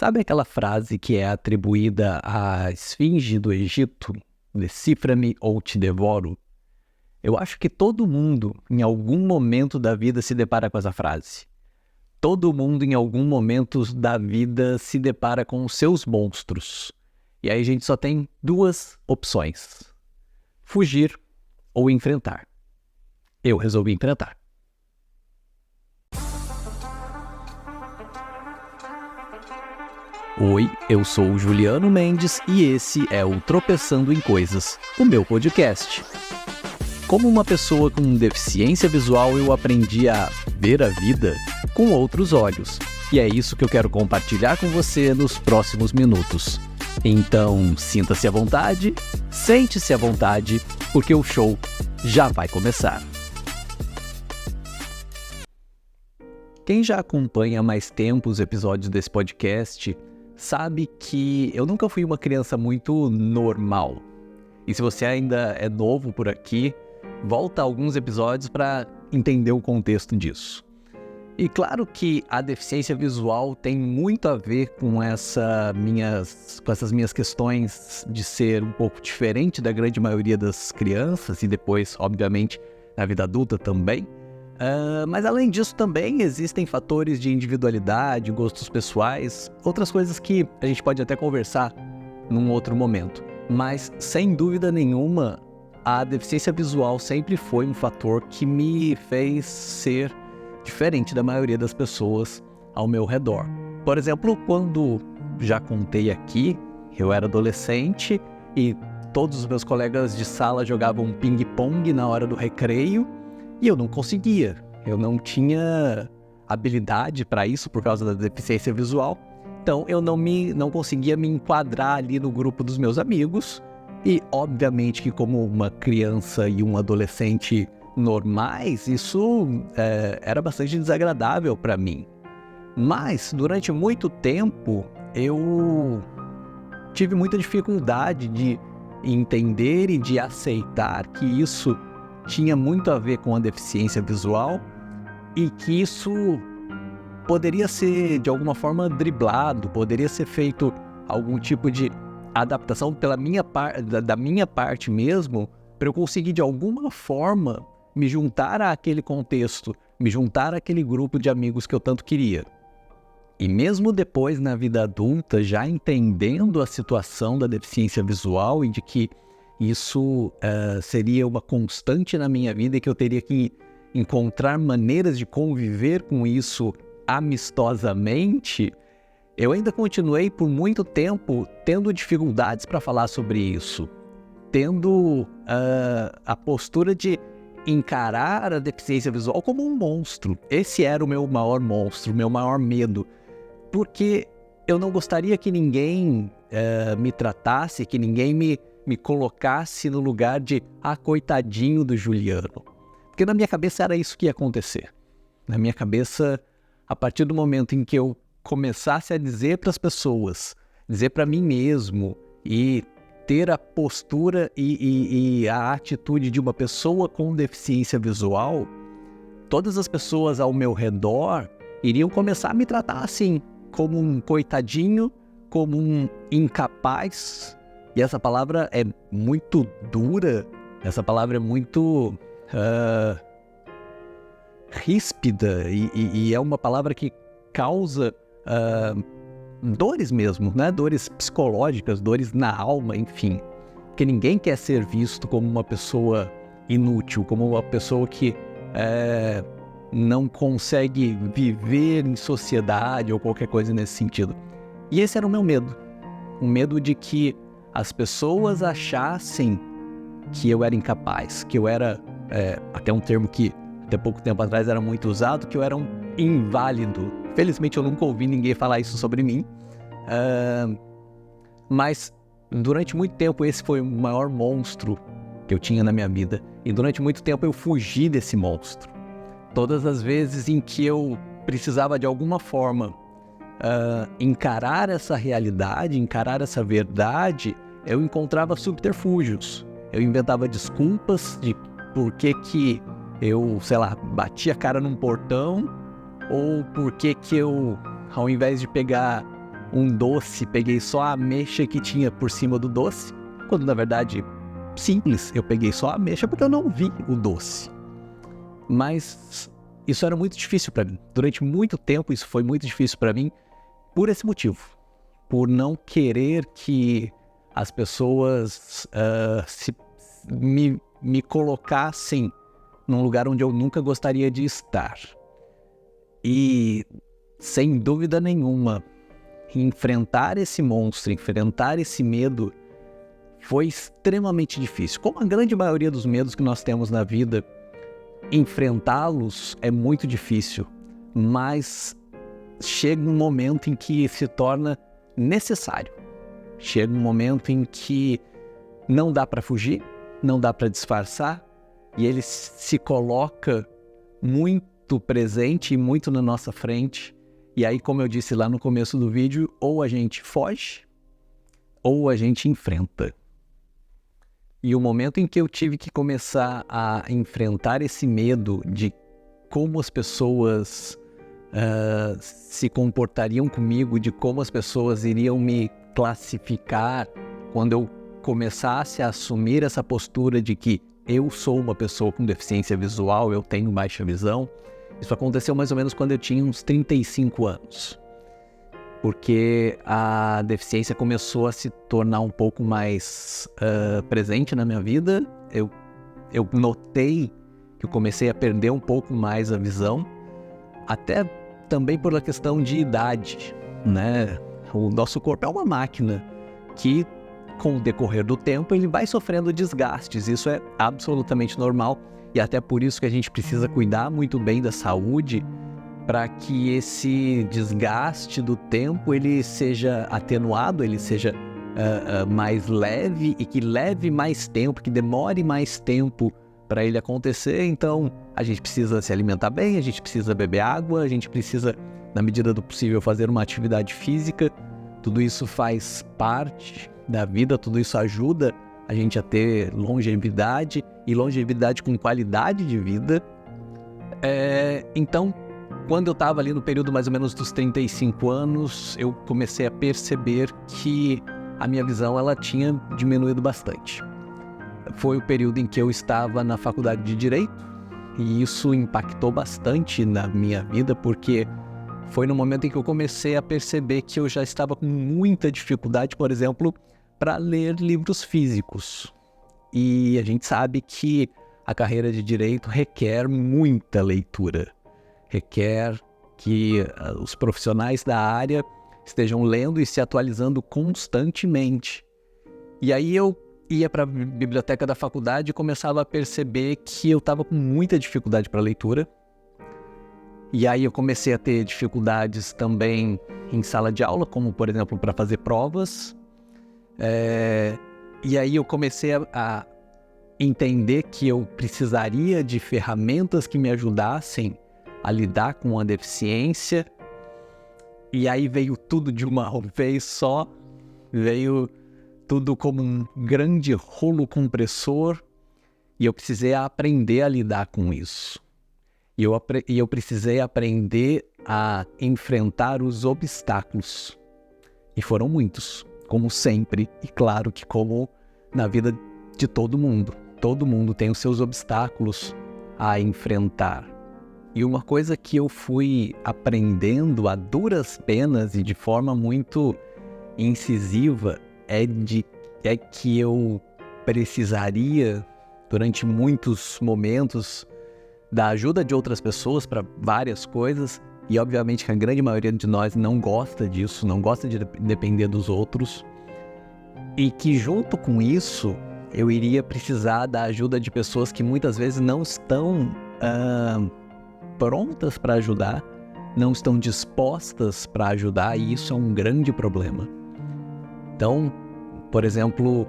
Sabe aquela frase que é atribuída à esfinge do Egito? Decifra-me ou te devoro? Eu acho que todo mundo, em algum momento da vida, se depara com essa frase. Todo mundo, em algum momento da vida, se depara com os seus monstros. E aí a gente só tem duas opções: fugir ou enfrentar. Eu resolvi enfrentar. Oi, eu sou o Juliano Mendes e esse é o Tropeçando em Coisas, o meu podcast. Como uma pessoa com deficiência visual, eu aprendi a ver a vida com outros olhos. E é isso que eu quero compartilhar com você nos próximos minutos. Então, sinta-se à vontade, sente-se à vontade, porque o show já vai começar. Quem já acompanha há mais tempo os episódios desse podcast sabe que eu nunca fui uma criança muito normal. E se você ainda é novo por aqui, volta a alguns episódios para entender o contexto disso. E claro que a deficiência visual tem muito a ver com essas minhas questões de ser um pouco diferente da grande maioria das crianças e depois, obviamente, na vida adulta também. Mas além disso também existem fatores de individualidade, gostos pessoais, outras coisas que a gente pode até conversar num outro momento. Mas, sem dúvida nenhuma, a deficiência visual sempre foi um fator que me fez ser diferente da maioria das pessoas ao meu redor. Por exemplo, quando já contei aqui, eu era adolescente e todos os meus colegas de sala jogavam ping-pong na hora do recreio, e eu não conseguia, eu não tinha habilidade para isso por causa da deficiência visual, então eu não conseguia me enquadrar ali no grupo dos meus amigos, e obviamente que como uma criança e um adolescente normais, isso era bastante desagradável para mim. Mas durante muito tempo eu tive muita dificuldade de entender e de aceitar que isso tinha muito a ver com a deficiência visual e que isso poderia ser de alguma forma driblado, poderia ser feito algum tipo de adaptação da minha parte mesmo, para eu conseguir de alguma forma me juntar àquele contexto, me juntar àquele grupo de amigos que eu tanto queria. E mesmo depois na vida adulta, já entendendo a situação da deficiência visual e de que isso seria uma constante na minha vida e que eu teria que encontrar maneiras de conviver com isso amistosamente, eu ainda continuei por muito tempo tendo dificuldades para falar sobre isso, tendo a postura de encarar a deficiência visual como um monstro. Esse era o meu maior monstro, o meu maior medo, porque eu não gostaria que ninguém me tratasse, que ninguém me colocasse no lugar de coitadinho do Juliano. Porque na minha cabeça era isso que ia acontecer. Na minha cabeça, a partir do momento em que eu começasse a dizer para as pessoas, dizer para mim mesmo e ter a postura e a atitude de uma pessoa com deficiência visual, todas as pessoas ao meu redor iriam começar a me tratar assim, como um coitadinho, como um incapaz. E essa palavra é muito dura, essa palavra é muito ríspida e é uma palavra que causa dores mesmo, né? Dores psicológicas, dores na alma, enfim. Porque ninguém quer ser visto como uma pessoa inútil, como uma pessoa que não consegue viver em sociedade ou qualquer coisa nesse sentido. E esse era o meu medo. O medo de que as pessoas achassem que eu era incapaz, que eu era, até um termo que até pouco tempo atrás era muito usado, que eu era um inválido. Felizmente eu nunca ouvi ninguém falar isso sobre mim, mas durante muito tempo esse foi o maior monstro que eu tinha na minha vida, e durante muito tempo eu fugi desse monstro. Todas as vezes em que eu precisava de alguma forma encarar essa realidade, encarar essa verdade, eu encontrava subterfúgios. Eu inventava desculpas de por que eu, bati a cara num portão, ou por que eu, ao invés de pegar um doce, peguei só a ameixa que tinha por cima do doce, quando na verdade, simples, eu peguei só a ameixa porque eu não vi o doce. Mas isso era muito difícil para mim. Durante muito tempo isso foi muito difícil para mim por esse motivo. Por não querer que as pessoas me colocassem num lugar onde eu nunca gostaria de estar. E, sem dúvida nenhuma, enfrentar esse monstro, enfrentar esse medo foi extremamente difícil. Como a grande maioria dos medos que nós temos na vida, enfrentá-los é muito difícil, mas chega um momento em que se torna necessário. Chega um momento em que não dá para fugir, não dá para disfarçar, e ele se coloca muito presente e muito na nossa frente. E aí, como eu disse lá no começo do vídeo, ou a gente foge, ou a gente enfrenta. E o momento em que eu tive que começar a enfrentar esse medo de como as pessoas se comportariam comigo, de como as pessoas iriam me classificar, quando eu começasse a assumir essa postura de que eu sou uma pessoa com deficiência visual, eu tenho baixa visão. Isso aconteceu mais ou menos quando eu tinha uns 35 anos. Porque a deficiência começou a se tornar um pouco mais presente na minha vida. Eu notei que eu comecei a perder um pouco mais a visão, até também por uma questão de idade, né? O nosso corpo é uma máquina que, com o decorrer do tempo, ele vai sofrendo desgastes. Isso é absolutamente normal, e até por isso que a gente precisa cuidar muito bem da saúde, para que esse desgaste do tempo ele seja atenuado, ele seja mais leve, e que leve mais tempo, que demore mais tempo para ele acontecer. Então a gente precisa se alimentar bem, a gente precisa beber água, a gente precisa, na medida do possível, fazer uma atividade física. Tudo isso faz parte da vida, tudo isso ajuda a gente a ter longevidade, e longevidade com qualidade de vida. Então, quando eu estava ali no período mais ou menos dos 35 anos, eu comecei a perceber que a minha visão ela tinha diminuído bastante. Foi o período em que eu estava na faculdade de Direito, e isso impactou bastante na minha vida, porque foi no momento em que eu comecei a perceber que eu já estava com muita dificuldade, por exemplo, para ler livros físicos. E a gente sabe que a carreira de Direito requer muita leitura. Requer que os profissionais da área estejam lendo e se atualizando constantemente. E aí eu ia para a biblioteca da faculdade e começava a perceber que eu estava com muita dificuldade para leitura. E aí eu comecei a ter dificuldades também em sala de aula, como por exemplo para fazer provas. E aí eu comecei a entender que eu precisaria de ferramentas que me ajudassem a lidar com a deficiência. E aí veio tudo de uma vez só, veio tudo como um grande rolo compressor, e eu precisei aprender a lidar com isso. E eu precisei aprender a enfrentar os obstáculos. E foram muitos, como sempre, e claro que como na vida de todo mundo tem os seus obstáculos a enfrentar. E uma coisa que eu fui aprendendo a duras penas e de forma muito incisiva é que eu precisaria, durante muitos momentos, da ajuda de outras pessoas para várias coisas, e obviamente que a grande maioria de nós não gosta disso, não gosta de depender dos outros, e que junto com isso eu iria precisar da ajuda de pessoas que muitas vezes não estão prontas para ajudar, não estão dispostas para ajudar, e isso é um grande problema. Então, por exemplo,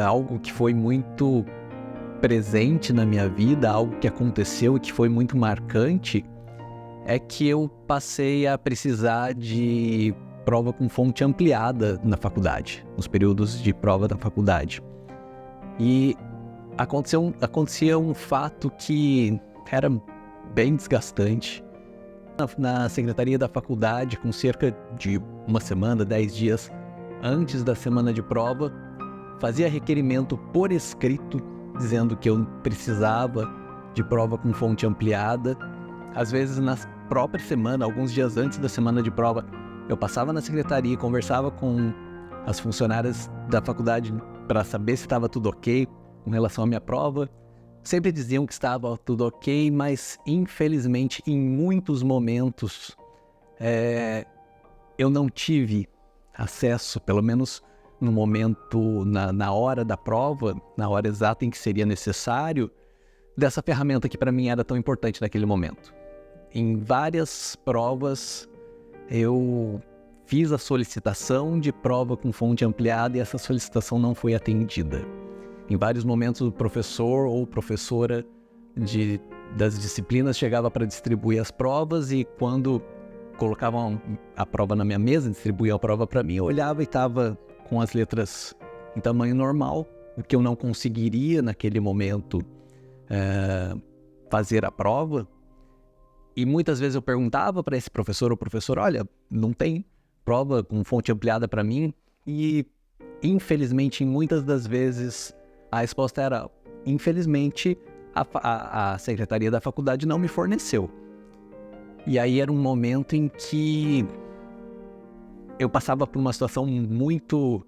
algo que foi muito presente na minha vida, algo que aconteceu e que foi muito marcante, é que eu passei a precisar de prova com fonte ampliada na faculdade, nos períodos de prova da faculdade. E acontecia um fato que era bem desgastante. Na secretaria da faculdade, com cerca de uma semana, 10 dias antes da semana de prova, fazia requerimento por escrito, dizendo que eu precisava de prova com fonte ampliada. Às vezes, na própria semana, alguns dias antes da semana de prova, eu passava na secretaria e conversava com as funcionárias da faculdade para saber se estava tudo ok com relação à minha prova. Sempre diziam que estava tudo ok, mas infelizmente em muitos momentos eu não tive acesso, pelo menos no momento, na hora da prova, na hora exata em que seria necessário, dessa ferramenta que para mim era tão importante naquele momento. Em várias provas eu fiz a solicitação de prova com fonte ampliada e essa solicitação não foi atendida. Em vários momentos o professor ou professora das disciplinas chegava para distribuir as provas e quando colocavam a prova na minha mesa, distribuíam a prova para mim, eu olhava e estava com as letras em tamanho normal, o que eu não conseguiria naquele momento fazer a prova. E muitas vezes eu perguntava para esse professor ou professora, olha, não tem prova com fonte ampliada para mim? E infelizmente, em muitas das vezes, a resposta era, infelizmente, a secretaria da faculdade não me forneceu. E aí era um momento em que eu passava por uma situação muito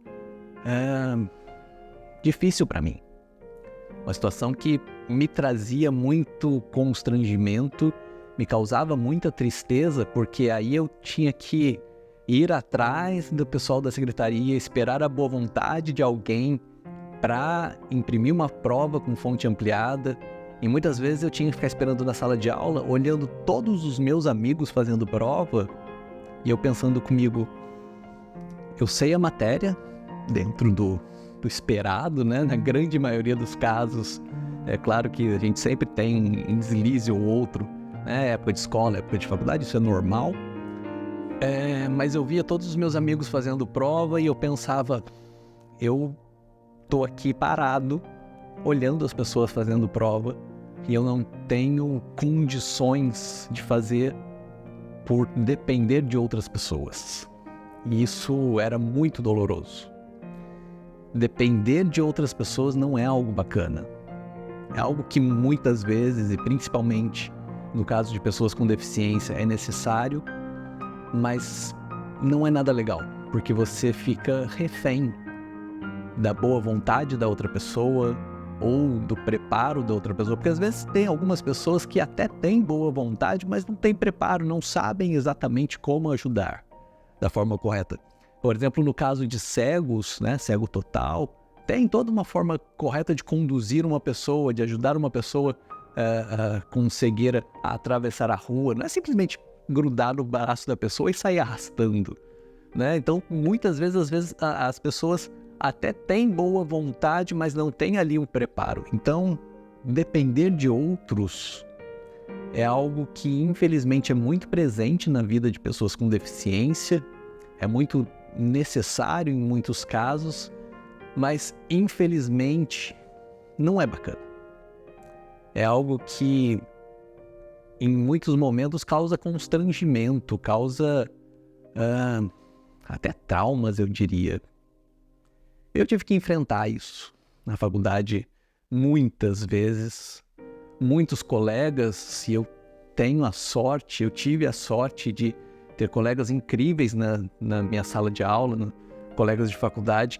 difícil para mim. Uma situação que me trazia muito constrangimento, me causava muita tristeza, porque aí eu tinha que ir atrás do pessoal da secretaria, esperar a boa vontade de alguém para imprimir uma prova com fonte ampliada. E muitas vezes eu tinha que ficar esperando na sala de aula, olhando todos os meus amigos fazendo prova, e eu pensando comigo, eu sei a matéria, dentro do esperado, né? Na grande maioria dos casos, é claro que a gente sempre tem um deslize ou outro, né? Época de escola, época de faculdade, isso é normal. Mas eu via todos os meus amigos fazendo prova e eu pensava, eu tô aqui parado, olhando as pessoas fazendo prova e eu não tenho condições de fazer por depender de outras pessoas. E isso era muito doloroso. Depender de outras pessoas não é algo bacana. É algo que muitas vezes, e principalmente no caso de pessoas com deficiência, é necessário, mas não é nada legal, porque você fica refém da boa vontade da outra pessoa ou do preparo da outra pessoa, porque às vezes tem algumas pessoas que até têm boa vontade, mas não têm preparo, não sabem exatamente como ajudar da forma correta. Por exemplo, no caso de cegos, né, cego total, tem toda uma forma correta de conduzir uma pessoa, de ajudar uma pessoa com cegueira a atravessar a rua. Não é simplesmente grudar no braço da pessoa e sair arrastando, né? Então, muitas vezes, as pessoas até têm boa vontade, mas não têm ali um preparo. Então, depender de outros é algo que, infelizmente, é muito presente na vida de pessoas com deficiência, é muito necessário em muitos casos, mas, infelizmente, não é bacana. É algo que, em muitos momentos, causa constrangimento, causa até traumas, eu diria. Eu tive que enfrentar isso na faculdade muitas vezes. Muitos colegas, e eu tive a sorte de ter colegas incríveis na minha sala de aula, colegas de faculdade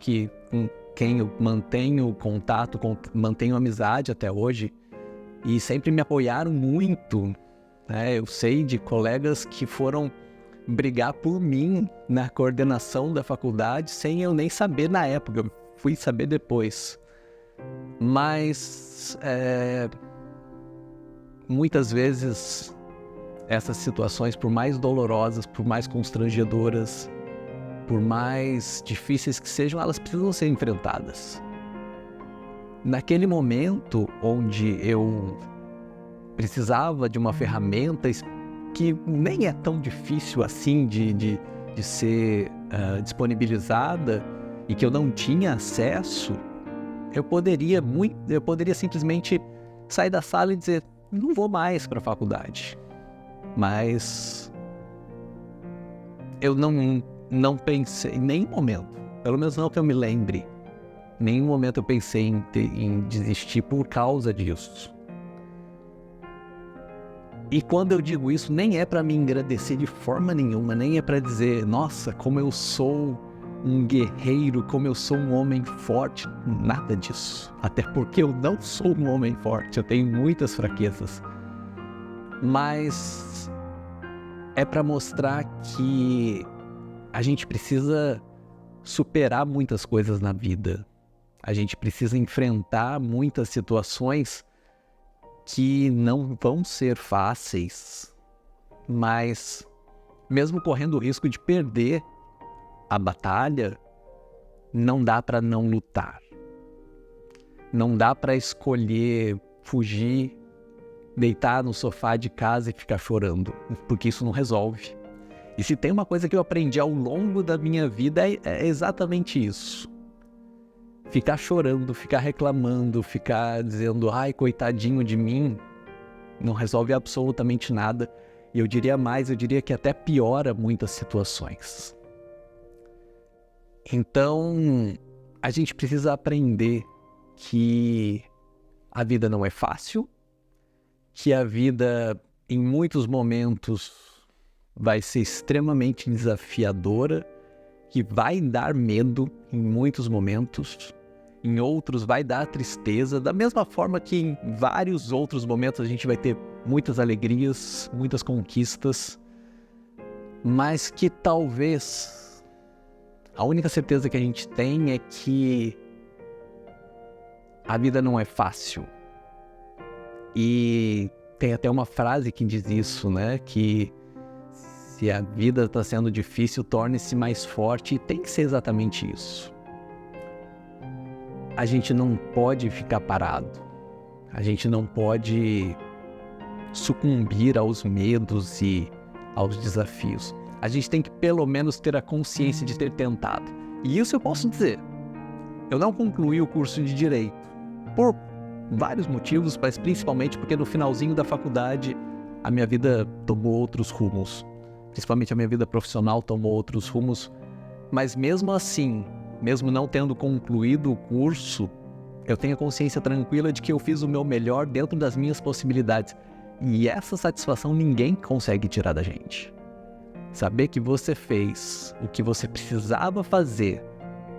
com quem eu mantenho contato, mantenho amizade até hoje, e sempre me apoiaram muito, né? Eu sei de colegas que foram brigar por mim na coordenação da faculdade sem eu nem saber na época, eu fui saber depois. Mas muitas vezes essas situações, por mais dolorosas, por mais constrangedoras, por mais difíceis que sejam, elas precisam ser enfrentadas. Naquele momento onde eu precisava de uma ferramenta que nem é tão difícil assim de ser disponibilizada e que eu não tinha acesso, eu poderia simplesmente sair da sala e dizer, não vou mais para a faculdade. Mas eu não pensei em nenhum momento, pelo menos não que eu me lembre, em nenhum momento eu pensei em desistir por causa disso. E quando eu digo isso, nem é para me engrandecer de forma nenhuma, nem é para dizer, nossa, como eu sou um guerreiro, como eu sou um homem forte, nada disso. Até porque eu não sou um homem forte, eu tenho muitas fraquezas. Mas é para mostrar que a gente precisa superar muitas coisas na vida. A gente precisa enfrentar muitas situações que não vão ser fáceis, mas mesmo correndo o risco de perder a batalha, não dá para não lutar. Não dá para escolher fugir, deitar no sofá de casa e ficar chorando, porque isso não resolve. E se tem uma coisa que eu aprendi ao longo da minha vida é exatamente isso. Ficar chorando, ficar reclamando, ficar dizendo, ai, coitadinho de mim, não resolve absolutamente nada. E eu diria mais, eu diria que até piora muitas situações. Então, a gente precisa aprender que a vida não é fácil, que a vida, em muitos momentos, vai ser extremamente desafiadora, que vai dar medo em muitos momentos, em outros vai dar tristeza, da mesma forma que em vários outros momentos a gente vai ter muitas alegrias, muitas conquistas, mas que talvez a única certeza que a gente tem é que a vida não é fácil. E tem até uma frase que diz isso, né? Que se a vida está sendo difícil, torne-se mais forte, e tem que ser exatamente isso. A gente não pode ficar parado, a gente não pode sucumbir aos medos e aos desafios. A gente tem que pelo menos ter a consciência de ter tentado. E isso eu posso dizer. Eu não concluí o curso de Direito, por vários motivos, mas principalmente porque no finalzinho da faculdade a minha vida tomou outros rumos. Principalmente a minha vida profissional tomou outros rumos. Mas mesmo assim, mesmo não tendo concluído o curso, eu tenho a consciência tranquila de que eu fiz o meu melhor dentro das minhas possibilidades. E essa satisfação ninguém consegue tirar da gente. Saber que você fez o que você precisava fazer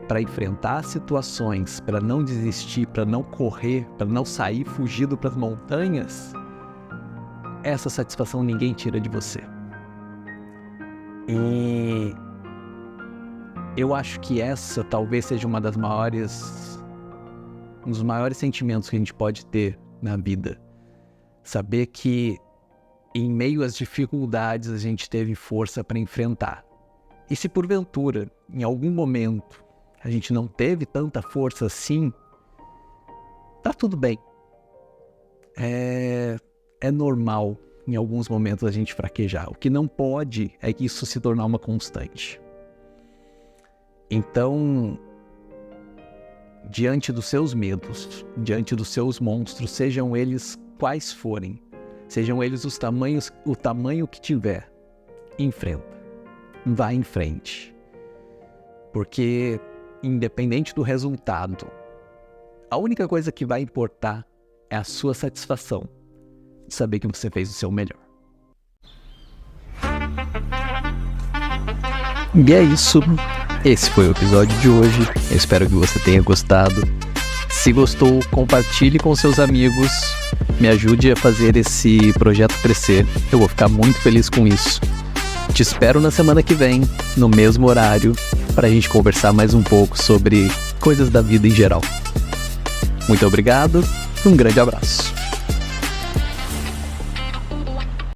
para enfrentar situações, para não desistir, para não correr, para não sair fugido para as montanhas, essa satisfação ninguém tira de você. E eu acho que essa talvez seja um dos maiores sentimentos que a gente pode ter na vida. Saber que em meio às dificuldades a gente teve força para enfrentar. E se porventura, em algum momento, a gente não teve tanta força assim, tá tudo bem. É normal em alguns momentos a gente fraquejar. O que não pode é que isso se tornar uma constante. Então, diante dos seus medos, diante dos seus monstros, sejam eles quais forem, sejam eles o tamanho que tiver, enfrenta, vá em frente. Porque, independente do resultado, a única coisa que vai importar é a sua satisfação de saber que você fez o seu melhor. E é isso. Esse foi o episódio de hoje. Eu espero que você tenha gostado. Se gostou, compartilhe com seus amigos. Me ajude a fazer esse projeto crescer. Eu vou ficar muito feliz com isso. Te espero na semana que vem, no mesmo horário, para a gente conversar mais um pouco sobre coisas da vida em geral. Muito obrigado. Um grande abraço.